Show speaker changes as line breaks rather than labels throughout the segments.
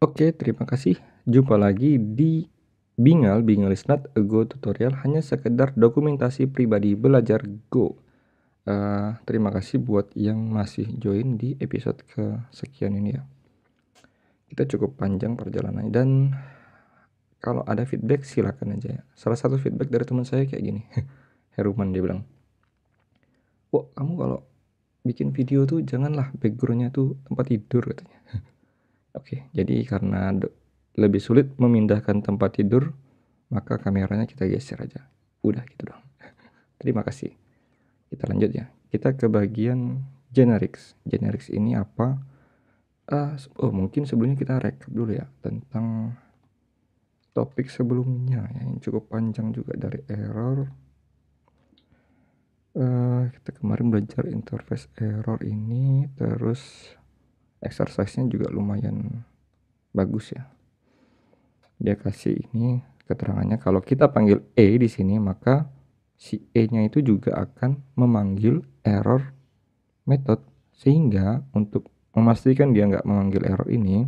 Oke, terima kasih. Jumpa lagi di Bingal. Bingal is not a Go tutorial, hanya sekedar dokumentasi pribadi belajar Go. Terima kasih buat yang masih join di episode kesekian ini ya. Kita cukup panjang perjalanannya dan kalau ada feedback silakan aja ya. Salah satu feedback dari teman saya kayak gini. Heruman dia bilang, "Wah, kamu kalau bikin video tuh janganlah backgroundnya tuh tempat tidur," katanya. Oke, jadi karena lebih sulit memindahkan tempat tidur, maka kameranya kita geser aja. Udah gitu dong. Terima kasih. Kita lanjut ya. Kita ke bagian generics. Generics ini apa? Mungkin sebelumnya kita recap dulu ya tentang topik sebelumnya ya, yang cukup panjang juga dari error. Kita kemarin belajar interface error ini, terus exercise-nya juga lumayan bagus ya. Dia kasih ini keterangannya kalau kita panggil E di sini, maka si E-nya itu juga akan memanggil error method, sehingga untuk memastikan dia nggak memanggil error ini,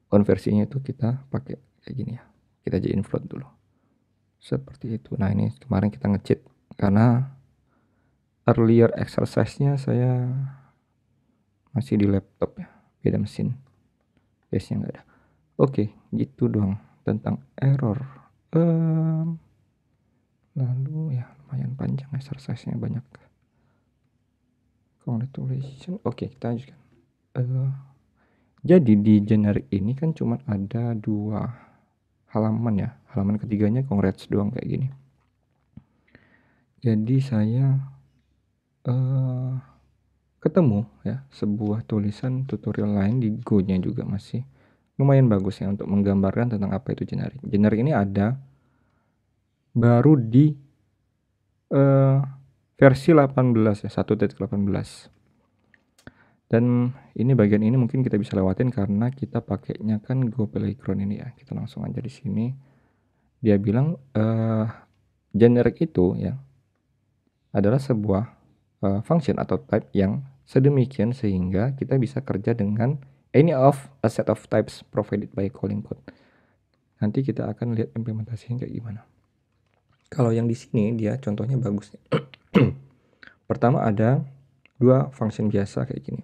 konversinya itu kita pakai kayak gini ya. Kita jadiin float dulu. Seperti itu. Nah, ini kemarin kita nge-cheat karena earlier exercise-nya saya masih di laptop ya, beda mesin. Base-nya nggak ada. Oke, gitu doang tentang error. Lalu ya lumayan panjang exercise-nya, banyak. Congratulations. Oke, kita lanjutkan. Jadi di generic ini kan cuma ada 2 halaman ya. Halaman ketiganya congrats doang kayak gini. Jadi saya ketemu ya sebuah tulisan tutorial lain di Go-nya juga masih lumayan bagus ya untuk menggambarkan tentang apa itu generic. Generic ini ada baru di versi 18 ya, 1.18. Dan ini bagian ini mungkin kita bisa lewatin karena kita pakainya kan Go Playground ini ya. Kita langsung aja di sini. Dia bilang generic itu ya adalah sebuah function atau type yang sedemikian sehingga kita bisa kerja dengan any of a set of types provided by calling code. Nanti kita akan lihat implementasinya kayak gimana. Kalau yang di sini dia contohnya bagus. Pertama ada 2 function biasa kayak gini.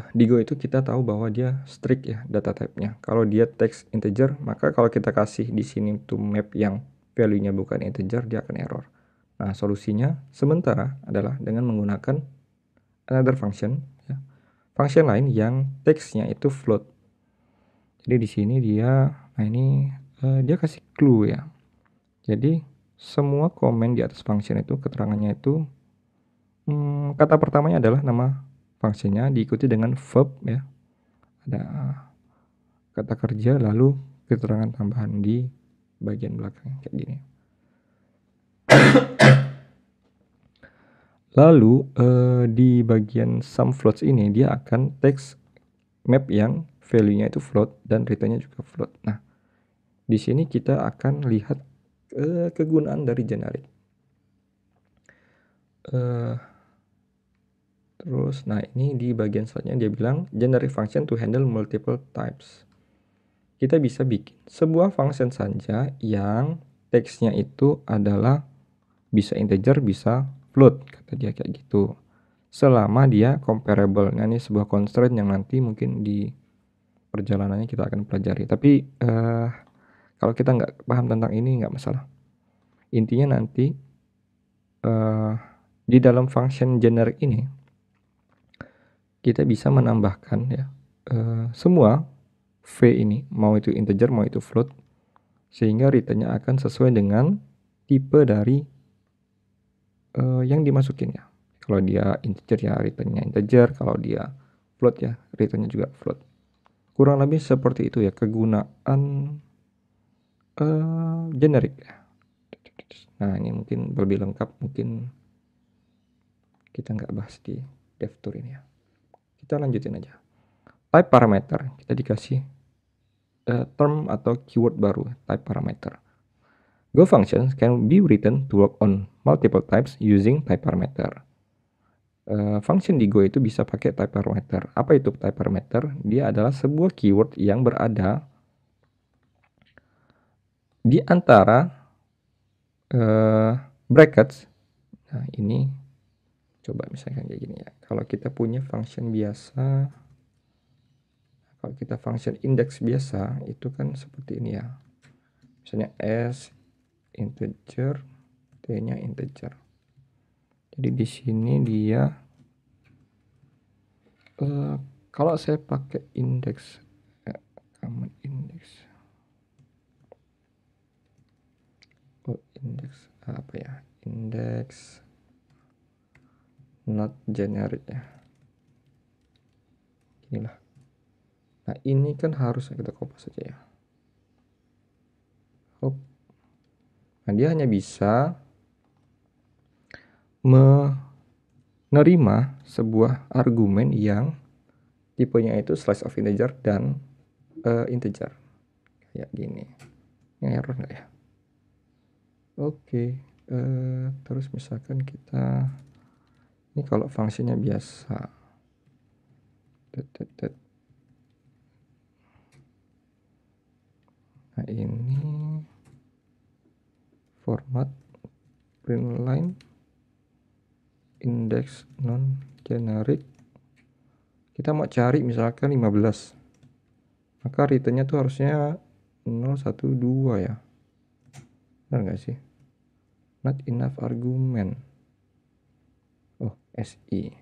Di Go itu kita tahu bahwa dia strict ya data type-nya. Kalau dia text integer, maka kalau kita kasih di sini to map yang value-nya bukan integer, dia akan error. Nah, solusinya sementara adalah dengan menggunakan another function ya. Function lain yang text-nya itu float. Jadi di sini dia dia kasih clue ya. Jadi semua komen di atas function itu keterangannya itu kata pertamanya adalah nama fungsinya diikuti dengan verb ya. Ada kata kerja lalu keterangan tambahan di bagian belakang kayak gini. Lalu di bagian sum floats ini dia akan text map yang value-nya itu float dan return-nya juga float. Nah, di sini kita akan lihat kegunaan dari generic. Terus, nah ini di bagian selanjutnya dia bilang generic function to handle multiple types. Kita bisa bikin sebuah function saja yang teksnya itu adalah bisa integer, bisa float, kata dia kayak gitu. Selama dia comparable. Nah, ini sebuah constraint yang nanti mungkin di perjalanannya kita akan pelajari. Tapi kalau kita nggak paham tentang ini nggak masalah. Intinya nanti di dalam function generic ini kita bisa menambahkan ya semua V ini, mau itu integer mau itu float, sehingga return-nya akan sesuai dengan tipe dari yang dimasukin ya. Kalau dia integer ya return-nya integer, kalau dia float ya return-nya juga float. Kurang lebih seperti itu ya kegunaan generic. Nah, ini mungkin lebih lengkap mungkin kita nggak bahas di DevTour ini ya. Kita lanjutin aja. Type parameter, kita dikasih term atau keyword baru, type parameter. Go functions can be written to work on multiple types using type parameter. function di Go itu bisa pakai type parameter. Apa itu type parameter? Dia adalah sebuah keyword yang berada di antara brackets. Nah, ini coba misalkan kayak gini ya. Kalau kita punya function biasa, kalau kita function index biasa, itu kan seperti ini ya. Misalnya S integer, T-nya integer. Jadi di sini dia kalau saya pakai index common index, index apa ya, index not generic ya, inilah. Nah ini kan harus kita copy saja ya. Nah dia hanya bisa menerima sebuah argumen yang tipenya itu slice of integer dan integer kayak gini. Ini error nggak ya? Oke, terus misalkan kita ini kalau fungsinya biasa, nah ini format print line index non generic, kita mau cari misalkan 15, maka returnnya tuh harusnya 0, 1, 2 ya, benar nggak sih? Not enough argument. Oh, SI.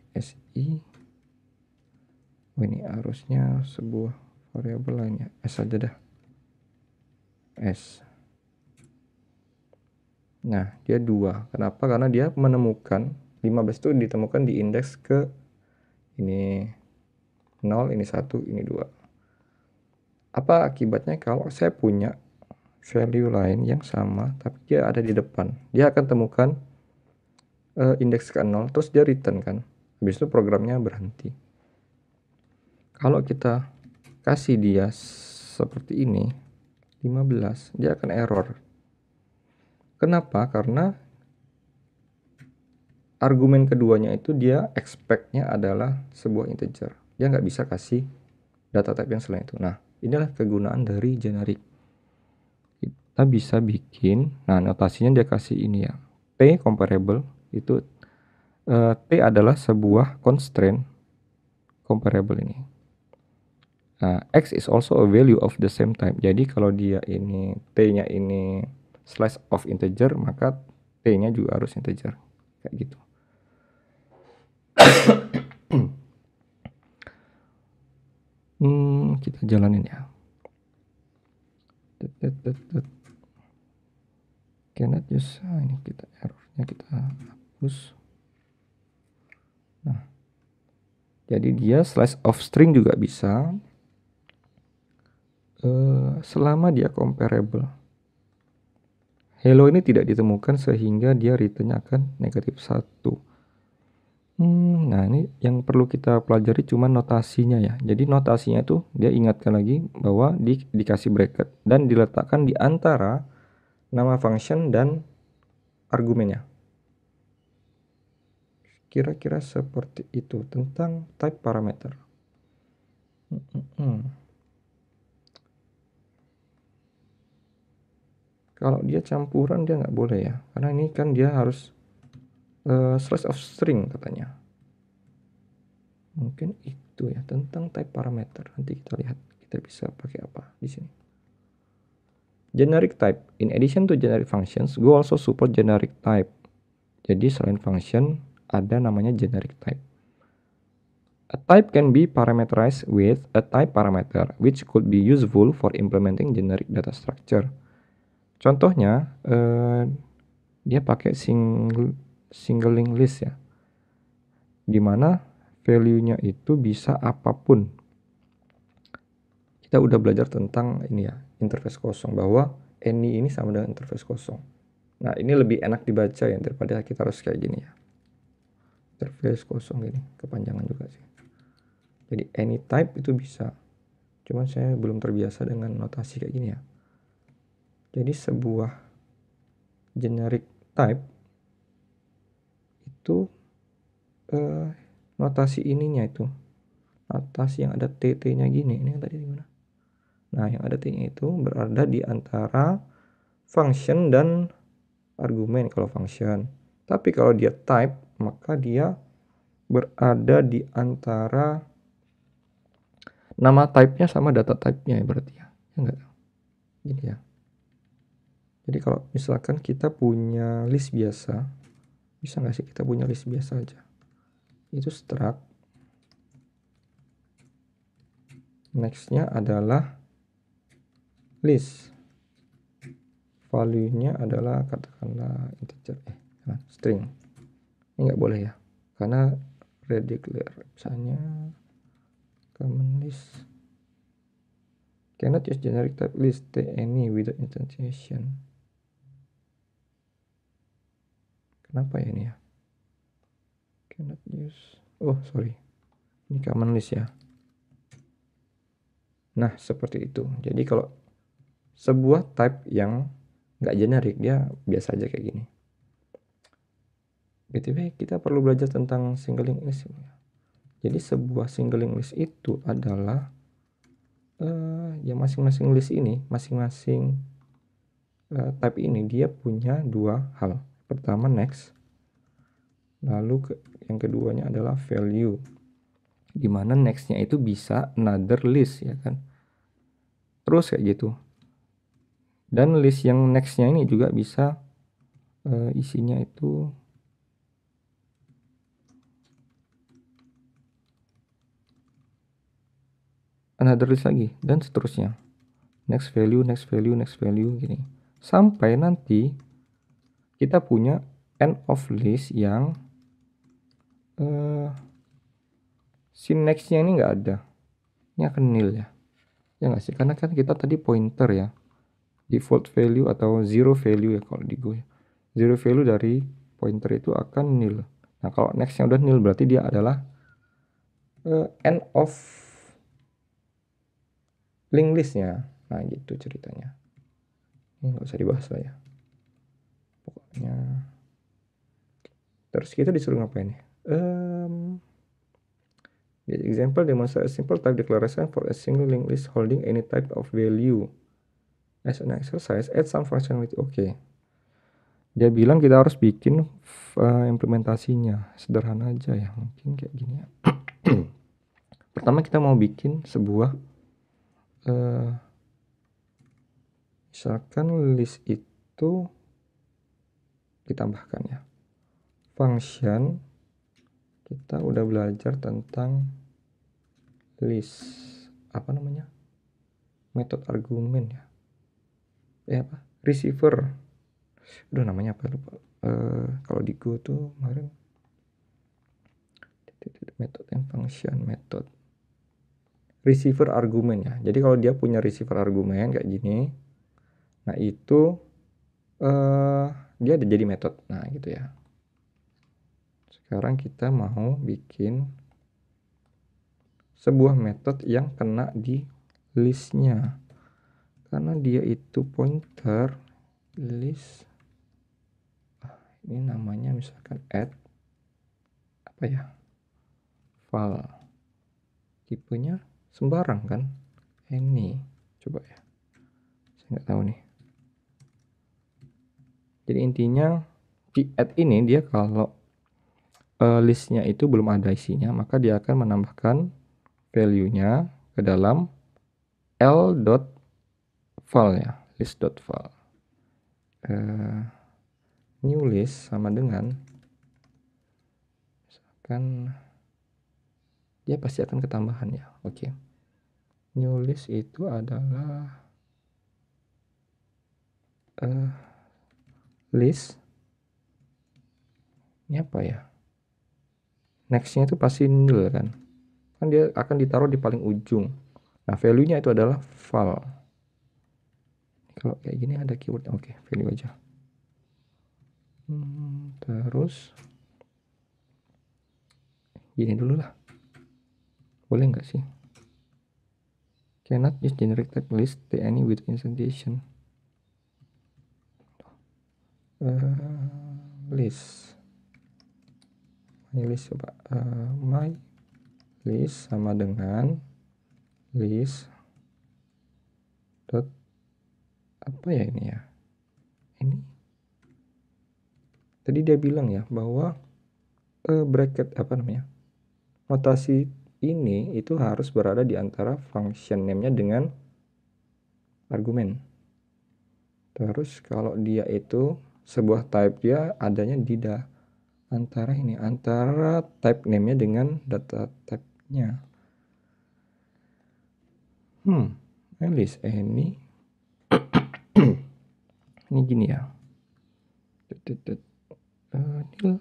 Oh, ini harusnya sebuah variabel lainnya. S aja dah. S. Nah, dia 2. Kenapa? Karena dia menemukan 15 itu ditemukan di indeks ke ini 0, ini 1, ini 2. Apa akibatnya kalau saya punya value lain yang sama tapi dia ada di depan? Dia akan temukan indeks ke 0, terus dia return kan. Habis itu programnya berhenti. Kalau kita kasih dia seperti ini 15, dia akan error. Kenapa? Karena argumen keduanya itu dia expect-nya adalah sebuah integer. Dia nggak bisa kasih data type yang selain itu. Nah, inilah kegunaan dari generic. Kita bisa bikin, nah notasinya dia kasih ini ya. T comparable itu T adalah sebuah constraint comparable ini. X is also a value of the same type. Jadi kalau dia ini T-nya ini slice of integer, maka T-nya juga harus integer. Kayak gitu. Kita jalanin ya. Cannot use, ini kita errornya kita hapus. Nah, jadi dia slice of string juga bisa selama dia comparable. Hello ini tidak ditemukan sehingga dia return-nya akan negatif 1. Nah ini yang perlu kita pelajari cuma notasinya ya. Jadi notasinya itu dia ingatkan lagi bahwa dikasih bracket dan diletakkan di antara nama function dan argumennya. Kira-kira seperti itu tentang type parameter. Kalau dia campuran dia nggak boleh ya, karena ini kan dia harus slice of string katanya. Mungkin itu ya tentang type parameter. Nanti kita lihat kita bisa pakai apa di sini. Generic type. In addition to generic functions, Go also support generic type. Jadi selain function ada namanya generic type. A type can be parameterized with a type parameter, which could be useful for implementing generic data structure. Contohnya, dia pakai singling list ya, dimana value-nya itu bisa apapun. Kita udah belajar tentang ini ya, interface kosong, bahwa any ini sama dengan interface kosong. Nah ini lebih enak dibaca ya daripada kita harus kayak gini ya, interface kosong gini, kepanjangan juga sih. Jadi any type itu bisa, cuman saya belum terbiasa dengan notasi kayak gini ya. Jadi sebuah generic type itu notasi ininya itu, notasi yang ada TT-nya gini, ini tadi gimana? Nah, yang ada T-nya itu berada di antara function dan argumen kalau function. Tapi kalau dia type, maka dia berada di antara nama type-nya sama data type-nya ya berarti ya. Ya enggak? Gini ya. Jadi kalau misalkan kita punya list biasa, bisa nggak sih kita punya list biasa aja? Itu struct. Next-nya adalah list. Value-nya adalah katakanlah integer, string. Ini nggak boleh ya, karena redeclare. Misalnya common list. Cannot use generic type list any without instantiation. Kenapa ya ini ya? Cannot use. Oh sorry, ini common list ya. Nah seperti itu. Jadi kalau sebuah type yang nggak generik, dia biasa aja kayak gini. BTW kita perlu belajar tentang singling list. Jadi sebuah singling list itu adalah ya masing-masing list ini, masing-masing type ini dia punya dua hal. Pertama next, lalu yang keduanya adalah value, dimana nextnya itu bisa another list ya kan, terus kayak gitu. Dan list yang nextnya ini juga bisa isinya itu another list lagi dan seterusnya, next value, next value, next value gini, sampai nanti kita punya end of list yang si nextnya ini nggak ada, ini akan nil ya, ya nggak sih, karena kan kita tadi pointer ya, default value atau zero value ya kalau di Go, zero value dari pointer itu akan nil. Nah kalau nextnya udah nil berarti dia adalah end of linked listnya. Nah gitu ceritanya, ini nggak usah dibahas lah ya pokoknya. Terus kita disuruh ngapain ya? The example demonstrate a simple type declaration for a single linked list holding any type of value. As an exercise, add some functionality. Oke. Dia bilang kita harus bikin implementasinya. Sederhana aja ya. Mungkin kayak gini ya. Pertama kita mau bikin sebuah misalkan list itu ditambahkan ya. Function kita udah belajar tentang list. Apa namanya? Metode argumen ya. Apa? Receiver. Udah namanya apa lupa. Kalau di Go tuh kemarin method and function method receiver argumen ya. Jadi kalau dia punya receiver argumen kayak gini, nah itu dia ada jadi metode. Nah gitu ya. Sekarang kita mau bikin sebuah metode yang kena di listnya, karena dia itu pointer list. Ini namanya misalkan add apa ya, file, tipenya sembarang kan, ini coba ya, saya nggak tahu nih. Jadi intinya di add ini dia kalau listnya itu belum ada isinya, maka dia akan menambahkan value-nya ke dalam l.file ya, list.file. New list sama dengan misalkan dia pasti akan ketambahan ya. Oke. New list itu adalah list ini apa ya? Nextnya itu pasti nil kan dia akan ditaruh di paling ujung. Nah value-nya itu adalah file. Kalau kayak gini ada keyword, oke, value aja. Terus gini dulu lah, boleh nggak sih? Cannot use generic type list any with instantiation. List list coba my list sama dengan list dot apa ya ini ya, ini tadi dia bilang ya bahwa bracket apa namanya, notasi ini itu harus berada di antara function name-nya dengan argumen. Terus kalau dia itu sebuah type, dia adanya di antara ini, antara type name-nya dengan data type-nya. List ini ini gini ya, nil,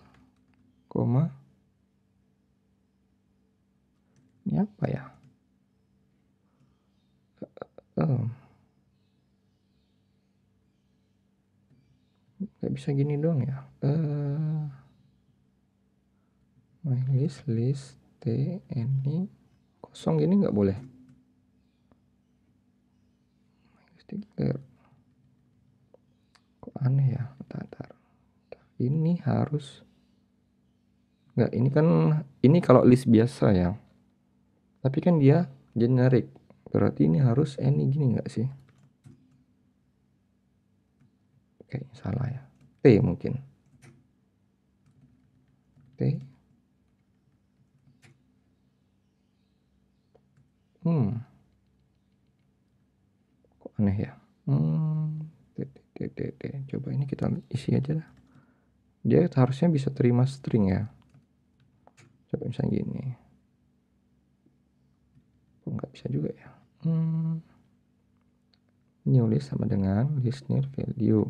koma, ini apa ya? Nggak bisa gini doang ya. My list t ini kosong gini nggak boleh. Kok aneh ya? Bentar. Ini harus nggak, ini kan ini kalau list biasa ya, tapi kan dia generic, berarti ini harus any gini nggak sih? Kayaknya salah ya, T mungkin T. Kok aneh ya? Coba ini kita isi aja lah. Dia harusnya bisa terima string ya. Coba misalnya gini. Kok nggak bisa juga ya? New list sama dengan list new value.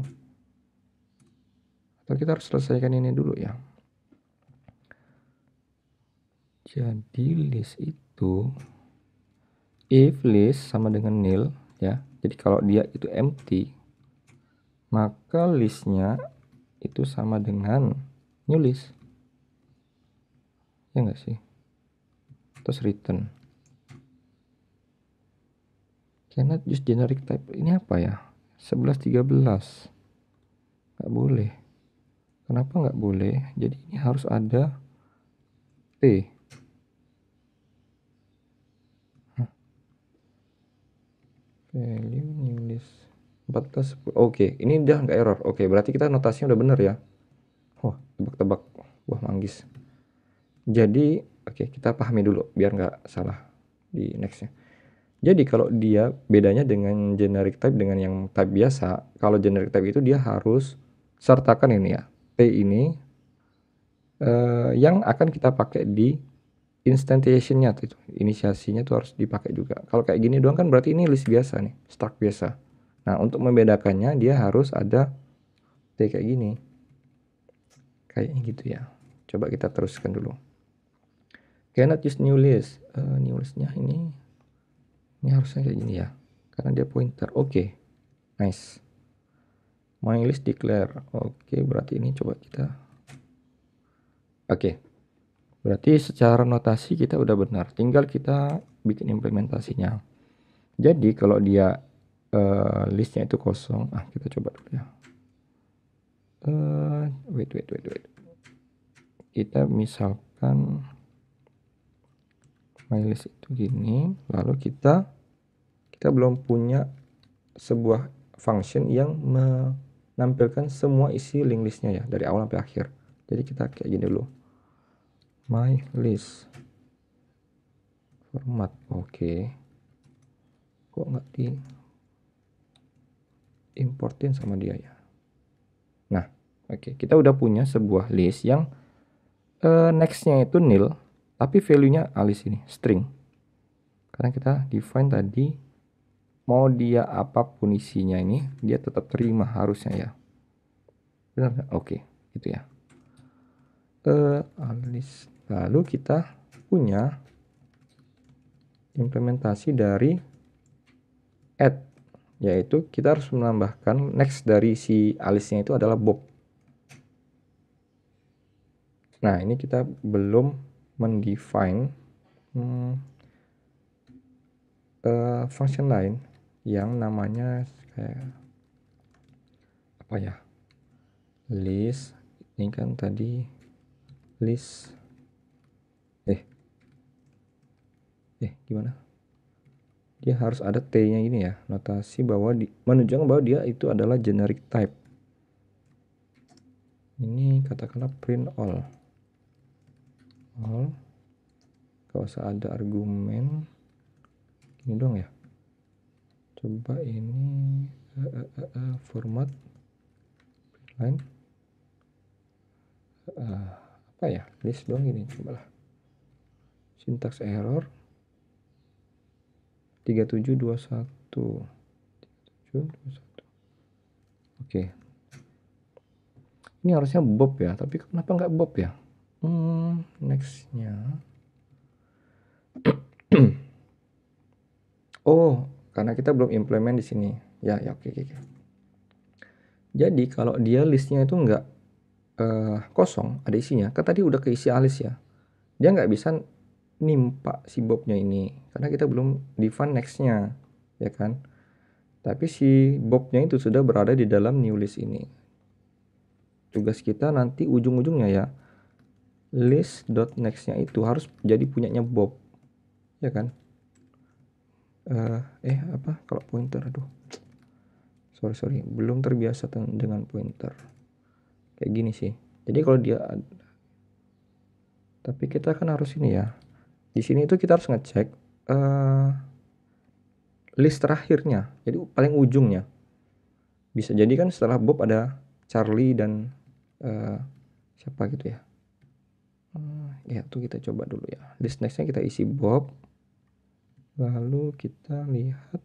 Atau kita harus selesaikan ini dulu ya. Jadi list itu if list sama dengan nil ya. Jadi kalau dia itu empty, maka listnya itu sama dengan new list. Ya enggak sih? Terus return. Cannot use generic type. Ini apa ya? 11 13. Nggak boleh. Kenapa nggak boleh? Jadi ini harus ada T. Value new list 14 10. Oke, ini udah nggak error. Oke, berarti kita notasinya udah bener ya. Wah, tebak-tebak. Wah, manggis. Jadi, oke, kita pahami dulu biar nggak salah di nextnya. Jadi kalau dia bedanya dengan generic type dengan yang type biasa, kalau generic type itu dia harus sertakan ini ya, T ini yang akan kita pakai di instantiation-nya tuh, inisiasinya tuh harus dipakai juga. Kalau kayak gini doang kan berarti ini list biasa nih, struct biasa. Nah, untuk membedakannya dia harus ada T kayak gini. Kayaknya gitu ya. Coba kita teruskan dulu. Cannot use new list. New listnya ini harusnya kayak gini ya. Karena dia pointer. Oke. Nice. My list declare. Oke, berarti ini coba kita. Oke. Berarti secara notasi kita udah benar. Tinggal kita bikin implementasinya. Jadi kalau dia listnya itu kosong. Kita coba dulu ya. Wait. Kita misalkan my list itu gini. Lalu kita belum punya sebuah function yang menampilkan semua isi link listnya ya dari awal sampai akhir. Jadi kita kayak gini dulu, my list format. Oke. Kok nggak di importin sama dia ya? Nah, oke, kita udah punya sebuah list yang nextnya itu nil, tapi value-nya alis ini string. Karena kita define tadi mau dia apapun isinya ini dia tetap terima harusnya ya. Benar nggak? Oke, gitu ya. Alis. Lalu kita punya implementasi dari add, yaitu kita harus menambahkan next dari si alisnya itu adalah Bob. Nah, ini kita belum mendefine function lain yang namanya kayak apa ya, list. Ini kan tadi list Gimana? Dia harus ada T-nya ini ya, notasi bahwa menunjukkan bahwa dia itu adalah generic type. Ini katakanlah print all. Gak usah ada argumen. Ini dong ya. Coba ini format line apa ya, list dong ini, cobalah. Syntax error 3721. Oke. Ini harusnya Bob ya, tapi kenapa nggak Bob ya? Nextnya. Oh, karena kita belum implement di sini. Ya, oke. Jadi kalau dia listnya itu nggak kosong, ada isinya. Kan tadi udah keisi alis ya. Dia nggak bisa nimpa si Bobnya ini, karena kita belum define nextnya, ya kan? Tapi si Bobnya itu sudah berada di dalam new list ini. Tugas kita nanti ujung-ujungnya ya, list.nextnya itu harus jadi punyanya Bob, ya kan? Apa kalau pointer, aduh sorry belum terbiasa dengan pointer kayak gini sih. Jadi kalau dia, tapi kita kan harus ini ya, di sini itu kita harus ngecek list terakhirnya, jadi paling ujungnya. Bisa jadi kan setelah Bob ada Charlie dan siapa gitu ya. Ya tuh kita coba dulu ya, list nextnya kita isi Bob, lalu kita lihat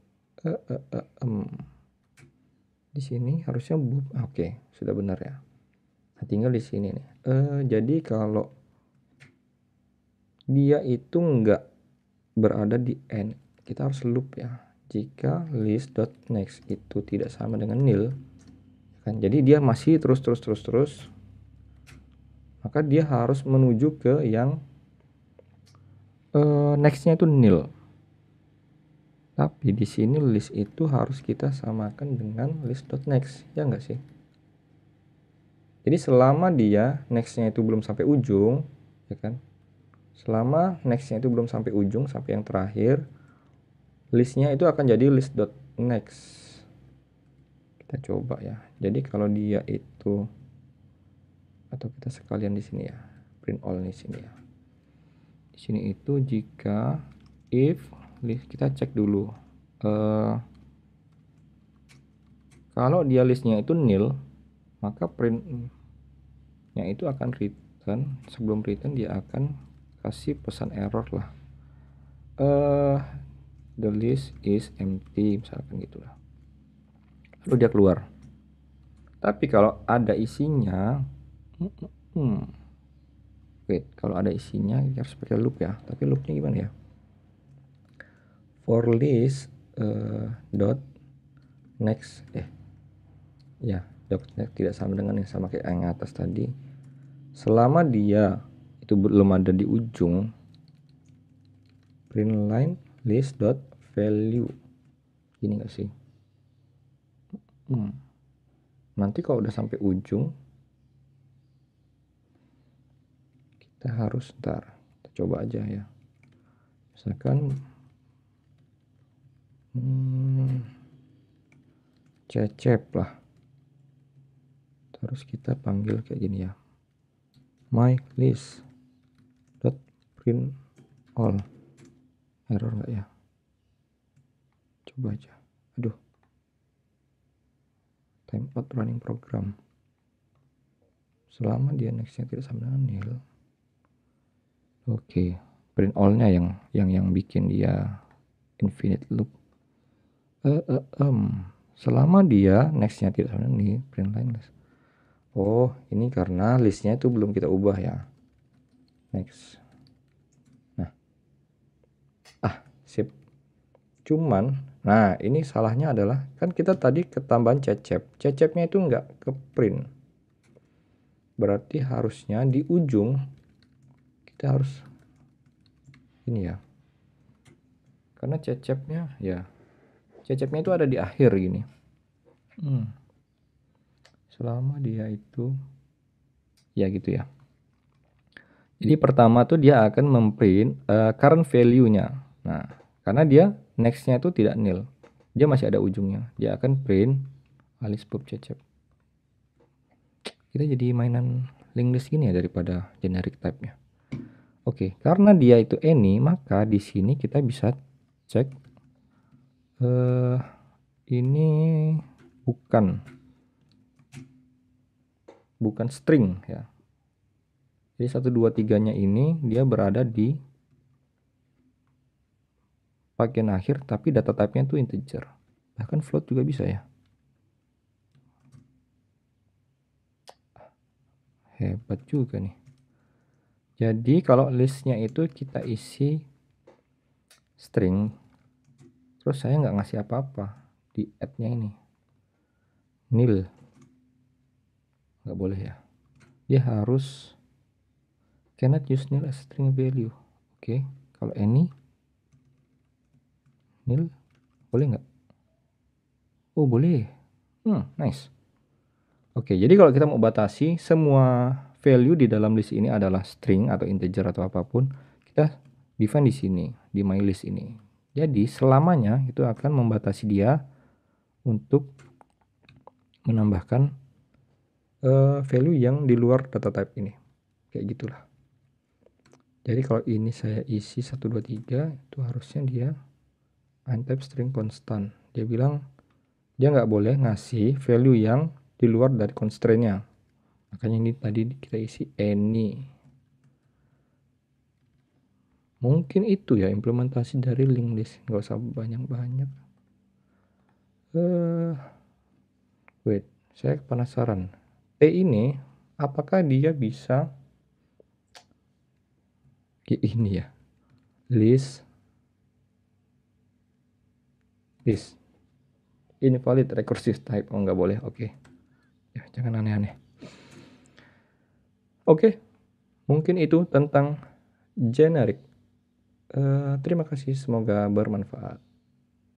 di sini harusnya Bob. Oke, sudah benar ya. Nah, tinggal di sini nih. Jadi kalau dia itu nggak berada di end, kita harus loop ya. Jika list.next itu tidak sama dengan nil, kan? Jadi dia masih terus, maka dia harus menuju ke yang nextnya itu nil. Tapi di sini list itu harus kita samakan dengan list.next, ya enggak sih? Jadi selama dia nextnya itu belum sampai ujung, ya kan? Selama nextnya itu belum sampai ujung, sampai yang terakhir, listnya itu akan jadi list.next. Kita coba ya. Jadi kalau dia itu, atau kita sekalian di sini ya, print all di sini ya. Di sini itu jika if list, kita cek dulu. Kalau dia listnya itu nil, maka printnya itu akan return. Sebelum return dia akan kasih pesan error lah. The list is empty, misalkan gitulah. Lalu dia keluar. Tapi kalau ada isinya, kalau ada isinya harus pakai loop ya. Tapi loopnya gimana ya? For list dot next dot next tidak sama dengan yang sama kayak yang atas tadi. Selama dia itu belum ada di ujung, print line list dot value. Gini nggak sih? Nanti kalau udah sampai ujung, kita harus kita coba aja ya. Misalkan cecep lah, terus kita panggil kayak gini ya, my list dot print all. Error nggak ya? Coba aja. Aduh, timeout running program. Selama dia nextnya tidak sama dengan nil, oke, print all-nya yang bikin dia infinite loop. Selama dia nextnya tidak sama dengan nil, print line list. Oh, ini karena listnya itu belum kita ubah ya. Next. Nah, sip. Cuman, nah ini salahnya adalah kan kita tadi ketambahan cecepnya itu nggak ke print. Berarti harusnya di ujung kita harus ini ya. Karena cecepnya itu ada di akhir gini. Selama dia itu ya gitu ya. Jadi pertama tuh dia akan memprint current value-nya. Nah, karena dia nextnya itu tidak nil, dia masih ada ujungnya, dia akan print Alice Bob Cecep. Kita jadi mainan linked list gini ya daripada generic type-nya. Oke, karena dia itu any, maka di sini kita bisa cek ini bukan string ya. Jadi 1 2 3-nya ini dia berada di bagian akhir, tapi data type-nya itu integer. Bahkan float juga bisa ya. Hebat juga nih. Jadi kalau listnya itu kita isi string, terus saya nggak ngasih apa-apa di add-nya ini, nil, nggak boleh ya. Dia harus cannot use nil as string value. Oke, kalau any nil boleh nggak? Oh boleh. Nice. Oke, jadi kalau kita mau batasi semua value di dalam list ini adalah string atau integer atau apapun, kita define di sini, di my list ini. Jadi selamanya itu akan membatasi dia untuk menambahkan value yang di luar data type ini. Kayak gitulah. Jadi kalau ini saya isi 1 2 3, itu harusnya dia untype string constant. Dia bilang dia nggak boleh ngasih value yang di luar dari constraint-nya. Makanya ini tadi kita isi any. Mungkin itu ya implementasi dari linked list, nggak usah banyak-banyak. Wait, saya penasaran. T ini apakah dia bisa ini ya? List invalid recursive type. Oh nggak boleh, oke. Ya jangan aneh-aneh. Oke, mungkin itu tentang generic. Terima kasih, semoga bermanfaat.